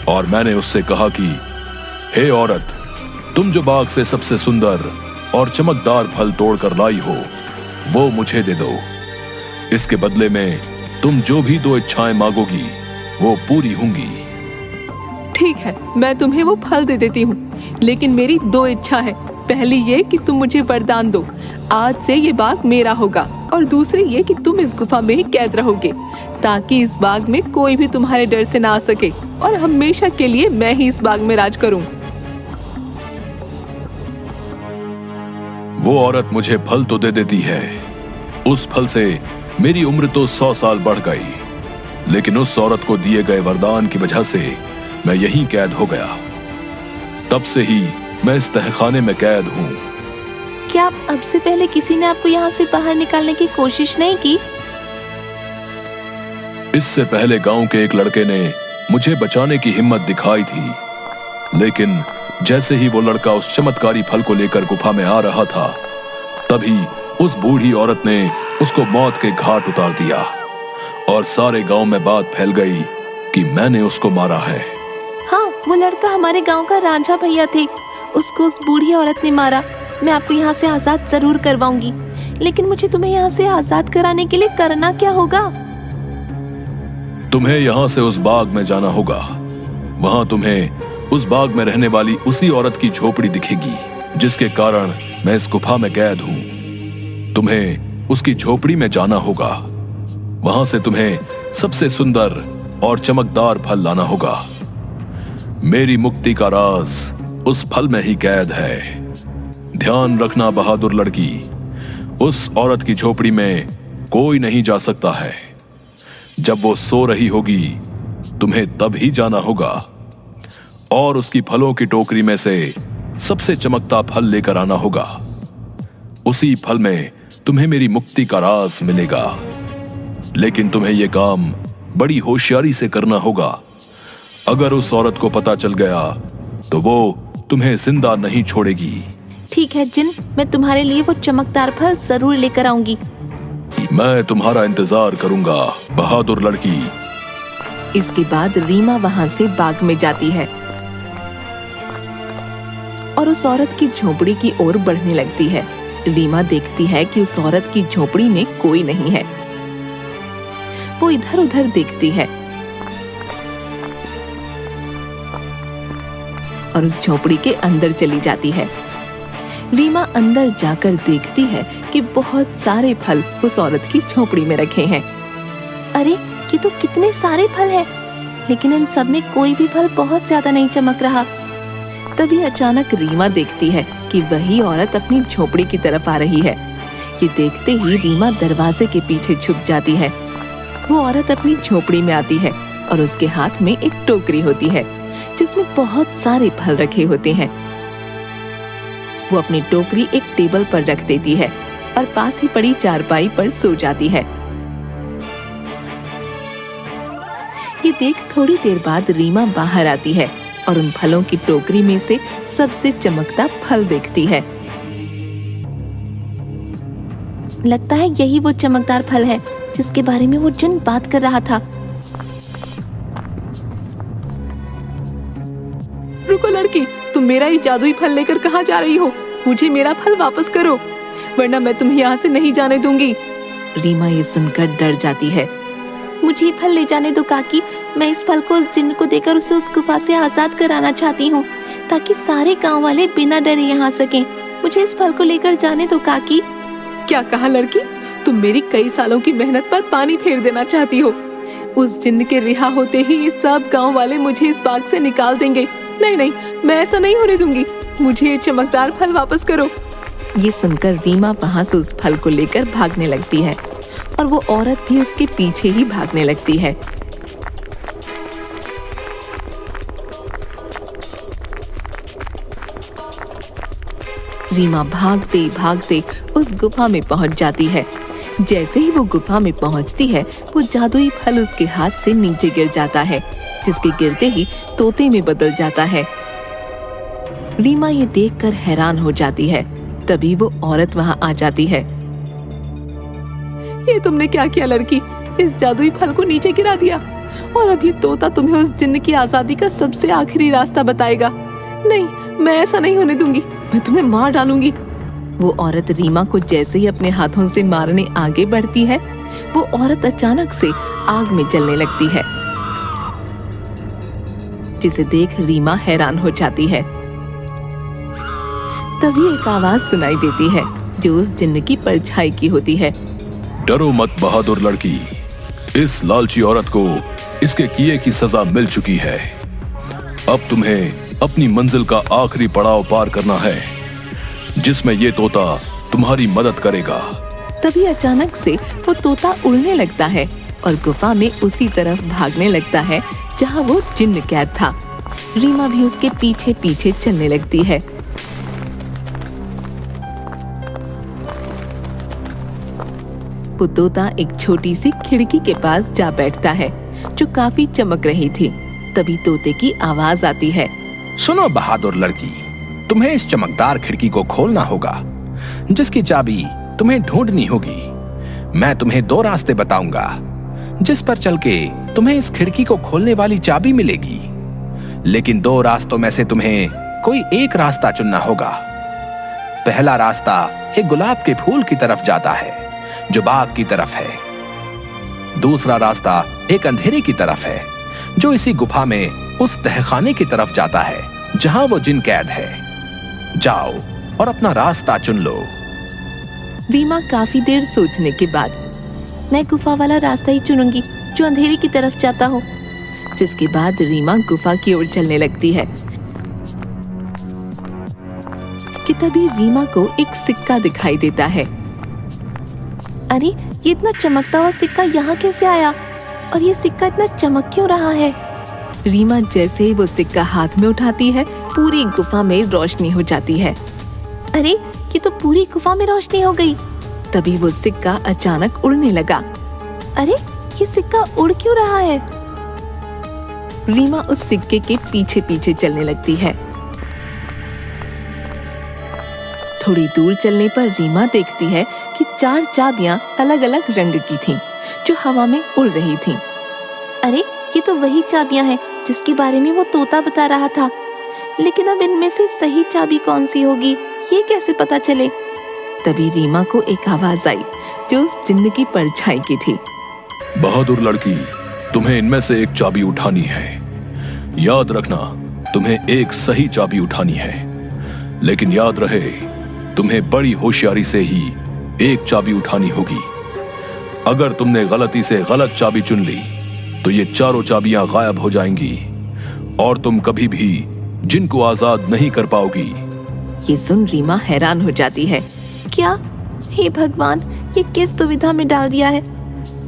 और मैंने उससे कहा कि हे औरत, तुम जो बाग से सबसे सुंदर और चमकदार फल तोड़कर लाई हो वो मुझे दे दो। इसके बदले में तुम जो भी 2 इच्छाएं मांगोगी वो पूरी होंगी। ठीक है, मैं तुम्हें वो फल दे देती हूँ, लेकिन मेरी 2 इच्छा है। पहली ये कि तुम मुझे वरदान दो, आज से ये बाग मेरा होगा, और दूसरी ये कि तुम इस गुफा में ही कैद रहोगे, ताकि इस बाग में कोई भी तुम्हारे डर से ना आ सके, और हमेशा के लिए मैं ही इस बाग में राज करूं। वो औरत मुझे फल तो दे देती है, उस फल से मेरी उम्र तो 100 साल बढ़ गई, लेकिन उस औरत को दिए गए वरदान की वजह से मैं यहीं कैद हो गया। तब से ही मैं इस तहखाने में कैद हूँ। क्या अब से पहले किसी ने आपको यहाँ से बाहर निकालने की कोशिश नहीं की? इससे पहले गांव के एक लड़के ने मुझे बचाने की हिम्मत दिखाई थी, लेकिन जैसे ही वो लड़का उस चमत्कारी फल को लेकर गुफा में आ रहा था, तभी उस बूढ़ी औरत ने उसको मौत के घाट उतार दिया, और सारे गांव में बात फैल गई कि मैंने उसको मारा है। हाँ, वो लड़का हमारे गांव का रांझा भैया थे, उसको उस बूढ़ी औरत ने मारा। मैं आपको यहाँ से आजाद जरूर करवाऊंगी, लेकिन मुझे तुम्हें यहाँ से आजाद कराने के लिए करना क्या होगा? तुम्हें यहाँ से उस बाग में जाना होगा। वहां तुम्हें उस बाग में रहने वाली उसी औरत की झोपड़ी दिखेगी जिसके कारण मैं इस गुफा में कैद हूँ। तुम्हें उसकी झोपड़ी में जाना होगा। वहां से तुम्हें सबसे सुंदर और चमकदार फल लाना होगा। मेरी मुक्ति का राज उस फल में ही कैद है। ध्यान रखना बहादुर लड़की, उस औरत की झोपड़ी में कोई नहीं जा सकता है। जब वो सो रही होगी तुम्हें तब ही जाना होगा, और उसकी फलों की टोकरी में से सबसे चमकता फल लेकर आना होगा। उसी फल में तुम्हें मेरी मुक्ति का राज मिलेगा, लेकिन तुम्हें यह काम बड़ी होशियारी से करना होगा। अगर उस औरत को पता चल गया तो वो तुम्हें जिंदा नहीं छोड़ेगी। ठीक है जिन, मैं तुम्हारे लिए वो चमकदार फल जरूर लेकर आऊंगी। मैं तुम्हारा इंतजार करूंगा बहादुर लड़की। इसके बाद रीमा वहां से बाग में जाती है और उस औरत की झोपड़ी की ओर बढ़ने लगती है। रीमा देखती है कि उस औरत की झोपड़ी में कोई नहीं है। वो इधर उधर देखती है और उस झोपड़ी के अंदर चली जाती है। रीमा अंदर जाकर देखती है कि बहुत सारे फल उस औरत की झोपड़ी में रखे हैं। अरे ये तो कितने सारे फल हैं, लेकिन इन सब में कोई भी फल बहुत ज्यादा नहीं चमक रहा। तभी अचानक रीमा देखती है कि वही औरत अपनी झोपड़ी की तरफ आ रही है। ये देखते ही रीमा दरवाजे के पीछे छुप जाती है। वो औरत अपनी झोपड़ी में आती है और उसके हाथ में एक टोकरी होती है जिसमें बहुत सारे फल रखे होते हैं। वो अपनी टोकरी एक टेबल पर रख देती है और पास ही पड़ी चारपाई पर सो जाती है। ये देख थोड़ी देर बाद रीमा बाहर आती है और उन फलों की टोकरी में से सबसे चमकता फल देखती है। लगता है यही वो चमकदार फल है जिसके बारे में वो जिन बात कर रहा था। रुको लड़की, तुम मेरा ये जादुई फल लेकर कहाँ जा रही हो? मुझे मेरा फल वापस करो, वरना मैं तुम्हें यहाँ से नहीं जाने दूंगी। रीमा ये सुनकर डर जाती है। मुझे फल ले जाने दो काकी, मैं इस फल को उस जिन्न को देकर उसे उस गुफा से आजाद कराना चाहती हूँ, ताकि सारे गांव वाले बिना डरे यहाँ सकें। मुझे इस फल को लेकर जाने दो काकी। क्या कहा लड़की? तुम मेरी कई सालों की मेहनत पर पानी फेर देना चाहती हो? उस जिन्न के रिहा होते ही ये सब गांव वाले मुझे इस बाग से निकाल देंगे। नहीं नहीं, मैं ऐसा नहीं होने दूंगी। मुझे ये चमकदार फल वापस करो। ये सुनकर रीमा वहां से उस फल को लेकर भागने लगती है और वो औरत भी उसके पीछे ही भागने लगती है। रीमा भागते भागते उस गुफा में पहुंच जाती है। जैसे ही वो गुफा में पहुंचती है, वो जादुई फल उसके हाथ से नीचे गिर जाता है, जिसके गिरते ही तोते में बदल जाता है। रीमा ये देखकर हैरान हो जाती है। तभी वो औरत वहां आ जाती है। ये तुमने क्या किया लड़की? इस जादुई फल को नीचे गिरा दिया और अब ये तोता तुम्हें उस जिन्न की आजादी का सबसे आखिरी रास्ता बताएगा। नहीं, मैं ऐसा नहीं होने दूंगी, मैं तुम्हें मार डालूंगी। वो औरत रीमा को जैसे ही अपने हाथों से मारने आगे बढ़ती है, वो औरत अचानक से आग में जलने लगती है, जिसे देख रीमा हैरान हो जाती है। तभी एक आवाज सुनाई देती है जो उस जिन्न की परछाई की होती है। डरो मत बहादुर लड़की, इस लालची औरत को इसके किए की सजा मिल चुकी है। अब तुम्हें अपनी मंजिल का आखिरी पड़ाव पार करना है, जिसमें ये तोता तुम्हारी मदद करेगा। तभी अचानक से वो तोता उड़ने लगता है और गुफा में उसी तरफ भागने लगता है जहाँ वो जिन्न कैद था। रीमा भी उसके पीछे पीछे चलने लगती है। वो तोता एक छोटी सी खिड़की के पास जा बैठता है जो काफी चमक रही थी। तभी तोते की आवाज आती है, सुनो बहादुर लड़की, तुम्हें इस चमकदार खिड़की को खोलना होगा, जिसकी चाबी तुम्हें ढूंढनी होगी। मैं तुम्हें 2 रास्ते बताऊंगा, जिस पर चल के तुम्हें इस खिड़की को खोलने वाली चाबी मिलेगी। लेकिन 2 रास्तों में से तुम्हें कोई एक रास्ता चुनना होगा। पहला रास्ता एक गुलाब के फूल की तरफ जाता है जो बाग की तरफ है। दूसरा रास्ता एक अंधेरे की तरफ है जो इसी गुफा में उस तहखाने की तरफ जाता है जहां वो जिन कैद है। जाओ और अपना रास्ता चुन लो। रीमा काफी देर सोचने के बाद, मैं गुफा वाला रास्ता ही चुनूंगी जो अंधेरे की तरफ जाता हो। जिसके बाद रीमा गुफा की ओर चलने लगती है कि तभी रीमा को एक सिक्का दिखाई देता है। अरे, ये इतना चमकता हुआ सिक्का यहाँ कैसे आया? और ये सिक्का इतना चमक क्यों रहा है? रीमा जैसे ही वो सिक्का हाथ में उठाती है, पूरी गुफा में रोशनी हो जाती है। अरे, ये तो पूरी गुफा में रोशनी हो गई। तभी वो सिक्का अचानक उड़ने लगा। अरे, ये सिक्का उड़ क्यों रहा है? रीमा उस सिक्के के पीछे पीछे चलने लगती है। थोड़ी दूर चलने पर रीमा देखती है कि 4 चाबियां अलग अलग रंग की थीं, जो हवा में उड़ रही थीं। अरे, ये तो वही चाबियां हैं जिसके बारे में वो तोता बता रहा था। लेकिन अब इनमें से सही चाबी कौन सी होगी, ये कैसे पता चले? तभी रीमा को एक आवाज आई जो उस जिन्न की परछाई की थी। बहादुर लड़की, तुम्हें इनमें से एक चाबी उठानी है। याद रखना, तुम्हें एक सही चाबी उठानी है, लेकिन याद रहे तुम्हें बड़ी होशियारी से ही एक चाबी उठानी होगी। अगर तुमने गलती से गलत चाबी चुन ली तो ये चारों चाबियां गायब हो जाएंगी और तुम कभी भी जिनको आजाद नहीं कर पाओगी। ये सुन रीमा हैरान हो जाती है। क्या? हे भगवान, ये किस दुविधा में डाल दिया है।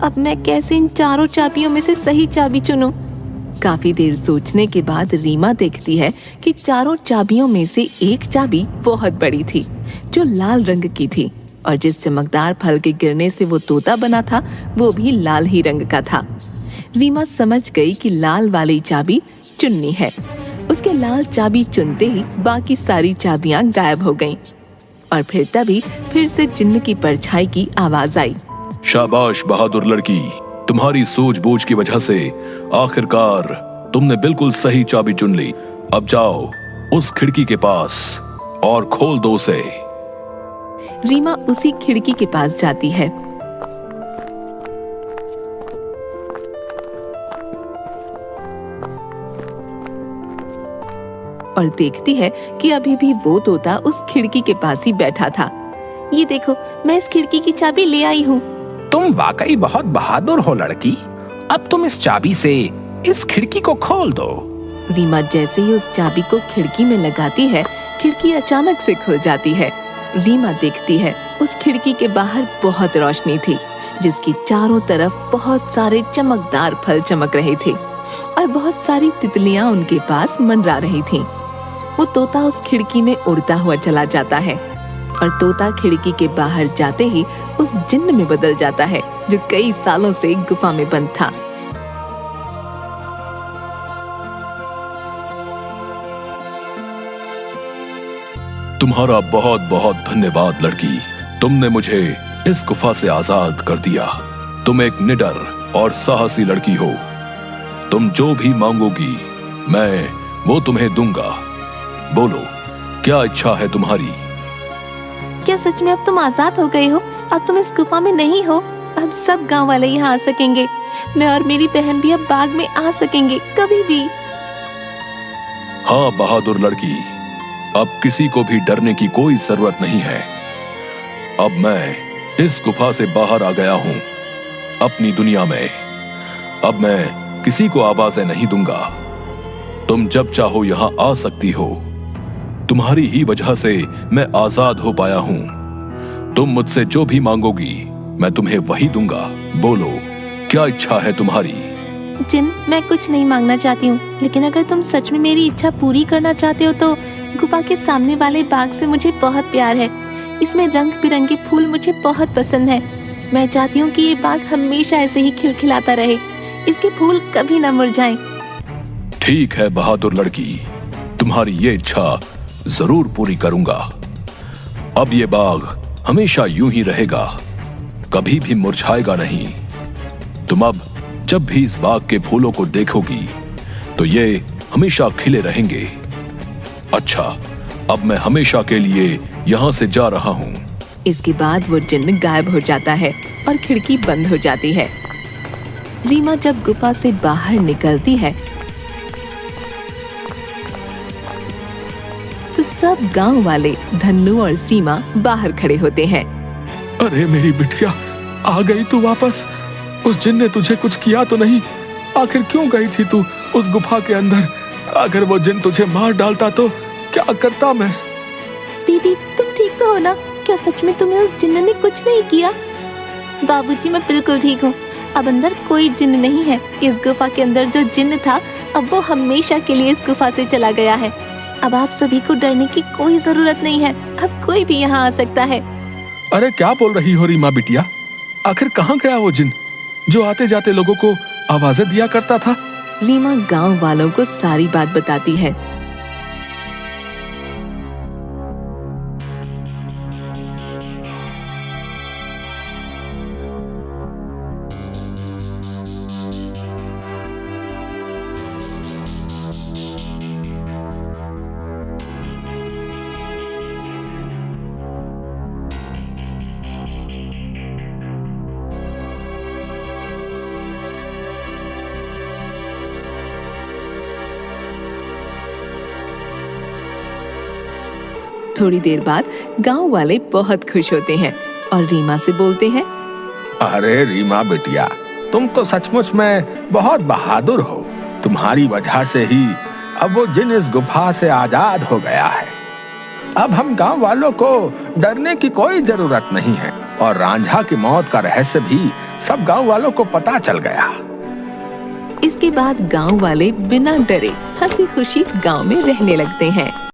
अब मैं कैसे इन चारों चाबियों में से सही चाबी चुनूं? काफी देर सोचने के बाद रीमा देखती है कि चारों चाबियों में से एक चाबी बहुत बड़ी थी, जो लाल रंग की थी, और जिस चमकदार फल के गिरने से वो तोता बना था वो भी लाल ही रंग का था। रीमा समझ गई कि लाल वाली चाबी चुननी है। उसके लाल चाबी चुनते ही बाकी सारी चाबियां गायब हो गईं। और तभी फिर से जिन्न की परछाई की आवाज आई। शाबाश बहादुर लड़की, तुम्हारी सूझबूझ की वजह से आखिरकार तुमने बिल्कुल सही चाबी चुन ली। अब जाओ उस खिड़की के पास और खोल दो उसे। रीमा उसी खिड़की के पास जाती है। और देखती है कि अभी भी वो तोता उस खिड़की के पास ही बैठा था। ये देखो, मैं इस खिड़की की चाबी ले आई हूँ। तुम वाकई बहुत बहादुर हो लड़की। अब तुम इस चाबी से इस खिड़की को खोल दो। रीमा जैसे ही उस चाबी को खिड़की में लगाती है, खिड़की अचानक से खुल जाती है। रीमा देखती है उस खिड़की के बाहर बहुत रोशनी थी, जिसकी चारों तरफ बहुत सारे चमकदार फल चमक रहे थे और बहुत सारी तितलियां उनके पास मंडरा रही थीं। वो तोता उस खिड़की में उड़ता हुआ चला जाता है और तोता खिड़की के बाहर जाते ही उस जिन्न में बदल जाता है जो कई सालों से गुफा में बंद था। तुम्हारा बहुत बहुत धन्यवाद लड़की, तुमने मुझे इस गुफा से आजाद कर दिया। तुम एक निडर और साहसी लड़की हो। तुम जो भी मांगोगी मैं वो तुम्हें दूंगा। बोलो, क्या इच्छा है तुम्हारी? क्या सच में अब तुम आजाद हो गए हो? अब तुम इस गुफा में नहीं हो। अब सब गांव वाले यहाँ आ सकेंगे। मैं और मेरी बहन भी अब बाग में आ सकेंगे कभी भी। हाँ बहादुर लड़की, अब किसी को भी डरने की कोई जरूरत नहीं है। अब मैं इस गुफा से बाहर आ गया हूं अपनी दुनिया में। अब मैं किसी को आवाजें नहीं दूंगा। तुम जब चाहो यहां आ सकती हो। तुम्हारी ही वजह से मैं आजाद हो पाया हूं। तुम मुझसे जो भी मांगोगी मैं तुम्हें वही दूंगा। बोलो, क्या इच्छा है तुम्हारी? जिन, मैं कुछ नहीं मांगना चाहती हूँ, लेकिन अगर तुम सच में मेरी इच्छा पूरी करना चाहते हो तो गुफा के सामने वाले बाग से मुझे बहुत प्यार है। इसमें रंग बिरंगे फूल मुझे बहुत पसंद है। मैं चाहती हूँ कि ये बाग हमेशा ऐसे ही खिलखिलाता रहे। इसके फूल कभी न मुरझाएं। ठीक है बहादुर लड़की, तुम्हारी ये इच्छा जरूर पूरी करूंगा। अब ये बाग हमेशा यूं ही रहेगा, कभी भी मुरझाएगा नहीं। तुम अब जब भी इस बाग के फूलों को देखोगी तो ये हमेशा खिले रहेंगे। अच्छा, अब मैं हमेशा के लिए यहाँ से जा रहा हूँ। इसके बाद वो जिन्न गायब हो जाता है और खिड़की बंद हो जाती है। रीमा जब गुफा से बाहर निकलती है तो सब गांव वाले धन्नू और सीमा बाहर खड़े होते हैं। अरे मेरी बिटिया, आ गई तू वापस। उस जिन ने तुझे कुछ किया तो नहीं? आखिर क्यों गई थी तू उस गुफा के अंदर? अगर वो जिन तुझे मार डालता तो क्या करता मैं? दीदी, तुम ठीक तो हो ना? क्या सच में तुम्हें उस जिन्न ने कुछ नहीं किया? बाबूजी, मैं बिल्कुल ठीक हूँ। अब अंदर कोई जिन्न नहीं है। इस गुफा के अंदर जो जिन्न था अब वो हमेशा के लिए इस गुफा से चला गया है। अब आप सभी को डरने की कोई जरूरत नहीं है। अब कोई भी यहाँ आ सकता है। अरे क्या बोल रही हो रीमा बिटिया? आखिर कहाँ गया वो जिन जो आते जाते लोगों को आवाजें दिया करता था? रीमा गांव वालों को सारी बात बताती है। थोड़ी देर बाद गांव वाले बहुत खुश होते हैं और रीमा से बोलते हैं, अरे रीमा बिटिया, तुम तो सचमुच में बहुत बहादुर हो। तुम्हारी वजह से ही अब वो जिन इस गुफा से आजाद हो गया है। अब हम गांव वालों को डरने की कोई जरूरत नहीं है। और रांझा की मौत का रहस्य भी सब गांव वालों को पता चल गया। इसके बाद गांव वाले बिना डरे हंसी खुशी गांव में रहने लगते हैं।